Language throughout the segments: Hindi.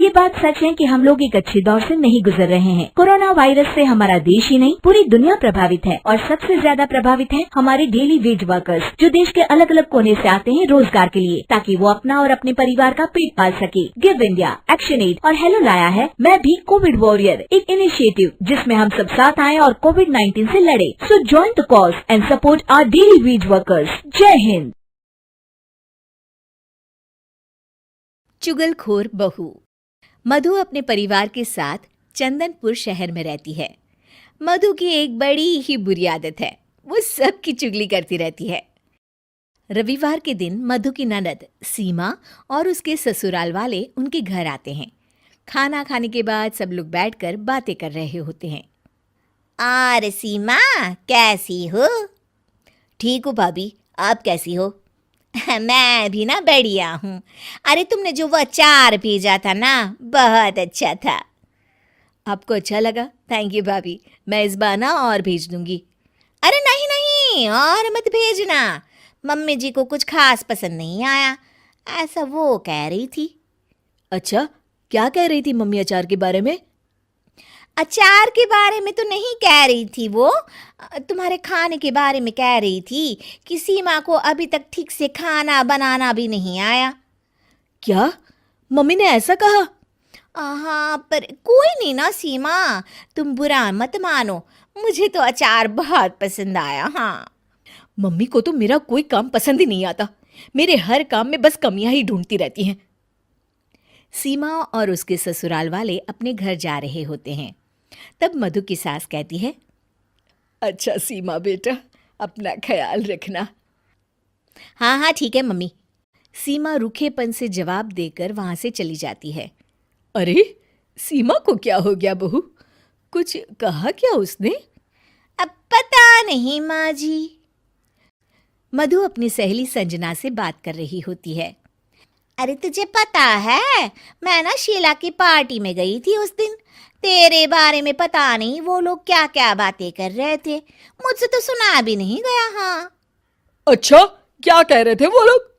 ये बात सच है कि हम लोग एक अच्छे दौर से नहीं गुजर रहे हैं। कोरोना वायरस से हमारा देश ही नहीं पूरी दुनिया प्रभावित है और सबसे ज्यादा प्रभावित है हमारे डेली वेज वर्कर्स, जो देश के अलग अलग कोने से आते हैं रोजगार के लिए, ताकि वो अपना और अपने परिवार का पेट पाल सके। गिव इंडिया, एक्शन एड और हेलो लाया है मैं भी कोविड वॉरियर, एक इनिशिएटिव जिसमें हम सब साथ आए और कोविड-19 से लड़े। So join the cause and support our daily wage workers. जय हिंद। चुगलखोर बहू। मधु अपने परिवार के साथ चंदनपुर शहर में रहती है। मधु की एक बड़ी ही बुरी आदत है, वो सबकी चुगली करती रहती है। रविवार के दिन मधु की ननद सीमा और उसके ससुराल वाले उनके घर आते हैं। खाना खाने के बाद सब लोग बैठकर बातें कर रहे होते हैं। और सीमा कैसी हो? ठीक हो भाभी, आप कैसी हो? मैं भी ना बढ़िया हूँ। अरे तुमने जो वो अचार भेजा था ना, बहुत अच्छा था। आपको अच्छा लगा? थैंक यू भाभी, मैं इस बार ना और भेज दूंगी। अरे नहीं नहीं, और मत भेजना, मम्मी जी को कुछ खास पसंद नहीं आया, ऐसा वो कह रही थी। अच्छा, क्या कह रही थी मम्मी अचार के बारे में? अचार के बारे में तो नहीं कह रही थी, वो तुम्हारे खाने के बारे में कह रही थी कि सीमा को अभी तक ठीक से खाना बनाना भी नहीं आया। क्या मम्मी ने ऐसा कहा? हाँ, पर कोई नहीं ना सीमा, तुम बुरा मत मानो, मुझे तो अचार बहुत पसंद आया। हाँ, मम्मी को तो मेरा कोई काम पसंद ही नहीं आता, मेरे हर काम में बस कमियां ही ढूंढती रहती हैं। सीमा और उसके ससुराल वाले अपने घर जा रहे होते हैं। तब मधु की सास कहती है, अच्छा सीमा बेटा, अपना ख्याल रखना। हाँ हाँ ठीक है मम्मी। सीमा रूखेपन से जवाब देकर वहां से चली जाती है। अरे सीमा को क्या हो गया बहू, कुछ कहा क्या उसने? अब पता नहीं माँ जी। मधु अपनी सहेली संजना से बात कर रही होती है। अरे तुझे पता है, मैं ना शीला की पार्टी में गई थी उस दिन, तेरे बारे में पता नहीं वो लोग क्या क्या बातें कर रहे थे, मुझसे तो सुना भी नहीं गया। हाँ। अच्छा, क्या कह रहे थे वो लोग?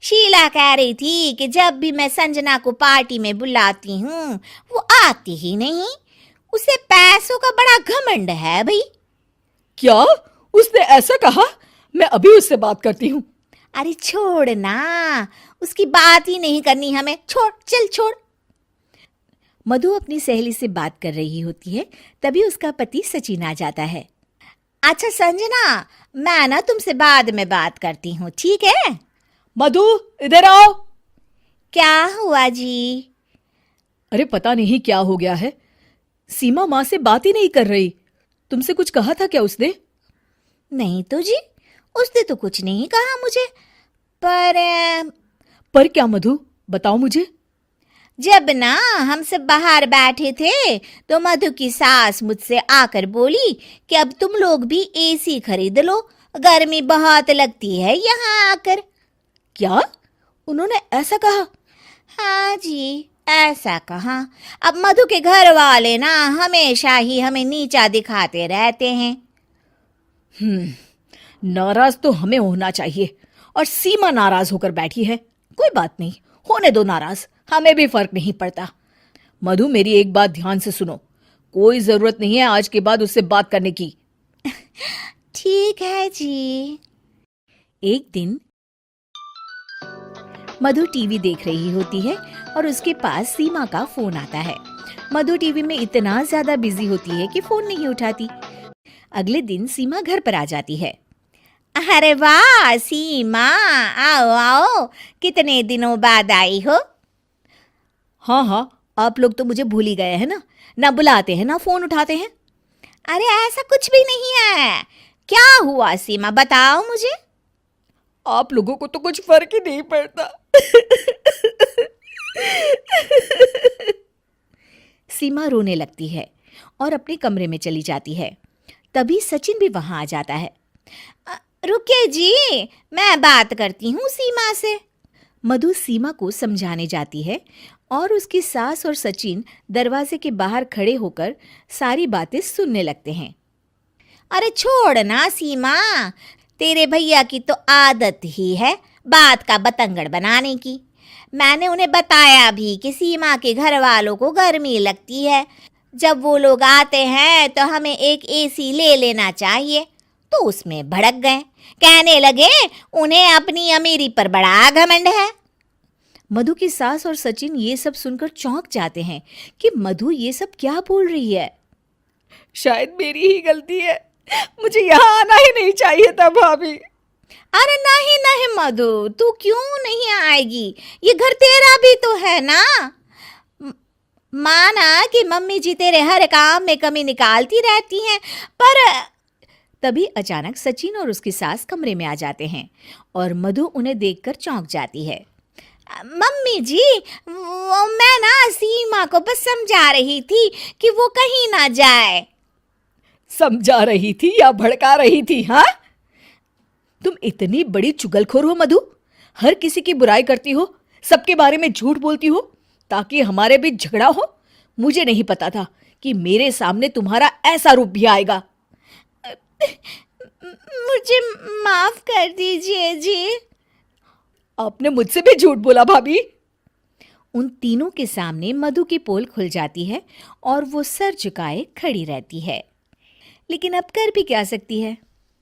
शीला कह रही थी कि जब भी मैं संजना को पार्टी में बुलाती हूँ वो आती ही नहीं, उसे पैसों का बड़ा घमंड है भाई। क्या उसने ऐसा कहा? मैं अभी उससे बात करती हूँ। अरे छोड़ ना, उसकी बात ही नहीं करनी हमें, छोड़, चल छोड़। मधु अपनी सहेली से बात कर रही होती है, तभी उसका पति सचिन आ जाता है। अच्छा संजना, मैं ना तुमसे बाद में बात करती हूँ, ठीक है? मधु इधर आओ। क्या हुआ जी? अरे पता नहीं क्या हो गया है, सीमा माँ से बात ही नहीं कर रही। तुमसे कुछ कहा था क्या उसने? नहीं तो जी, उसने तो कुछ नहीं कहा मुझे। पर क्या मधु, बताओ मुझे। जब ना हम सब बाहर बैठे थे तो मधु की सास मुझसे आकर बोली कि अब तुम लोग भी एसी खरीद लो, गर्मी बहुत लगती है यहाँ आकर। क्या उन्होंने ऐसा कहा? हाँ जी, ऐसा कहा। अब मधु के घर वाले ना हमेशा ही हमें नीचा दिखाते रहते हैं। नाराज तो हमें होना चाहिए, और सीमा नाराज होकर बैठी है। कोई बात नहीं, होने दो नाराज, हमें भी फर्क नहीं पड़ता। मधु मेरी एक बात ध्यान से सुनो, कोई जरूरत नहीं है आज के बाद उससे बात करने की। ठीक है जी। एक दिन मधु टीवी देख रही होती है और उसके पास सीमा का फोन आता है। मधु टीवी में इतना ज्यादा बिजी होती है कि फोन नहीं उठाती। अगले दिन सीमा घर पर आ जाती है। अरे वाह सीमा, आओ आओ, कितने दिनों बाद आई हो। हाँ, आप लोग तो मुझे भूल ही गए हैं ना बुलाते हैं ना फोन उठाते हैं। अरे ऐसा कुछ भी नहीं है, क्या हुआ सीमा, बताओ मुझे। आप लोगों को तो कुछ फर्क ही नहीं पड़ता। सीमा रोने लगती है और अपने कमरे में चली जाती है। तभी सचिन भी वहां आ जाता है। रुकिए जी, मैं बात करती हूँ सीमा से। मधु सीमा को समझाने जाती है और उसकी सास और सचिन दरवाजे के बाहर खड़े होकर सारी बातें सुनने लगते हैं। अरे छोड़ ना सीमा, तेरे भैया की तो आदत ही है बात का बतंगड़ बनाने की। मैंने उन्हें बताया भी कि सीमा के घर वालों को गर्मी लगती है, जब वो लोग आते हैं तो हमें एक एसी ले लेना चाहिए। तो उसमें भड़क गए, कहने लगे उन्हें अपनी अमीरी पर बड़ा घमंड है। मधु की सास और सचिन ये सब सुनकर चौंक जाते हैं कि मधु ये सब क्या बोल रही है। शायद मेरी ही गलती है, मुझे यहाँ आना ही नहीं चाहिए था भाभी। अरे नहीं नहीं मधु, तू क्यों नहीं आएगी? ये घर तेरा भी तो है ना। माना कि मम्मी जी तेरे हर काम में कमी निकालती रहती हैं, पर तभी अचानक सचिन और उसकी सास कमरे में आ जाते हैं और मधु उन्हें देखकर चौंक जाती है। मम्मी जी, मैं ना सीमा को बस समझा रही थी कि वो कहीं ना जाए। समझा रही थी या भड़का रही थी? हाँ, तुम इतनी बड़ी चुगलखोर हो मधु, हर किसी की बुराई करती हो, सबके बारे में झूठ बोलती हो ताकि हमारे बीच झगड़ा हो। मुझे नहीं पता था कि मेरे सामने तुम्हारा ऐसा रूप भी आएगा। मुझे माफ कर दीजिए जी। आपने मुझसे भी झूठ बोला भाभी। उन तीनों के सामने मधु की पोल खुल जाती है और वो सर झुकाए खड़ी रहती है। लेकिन अब कर भी क्या सकती है?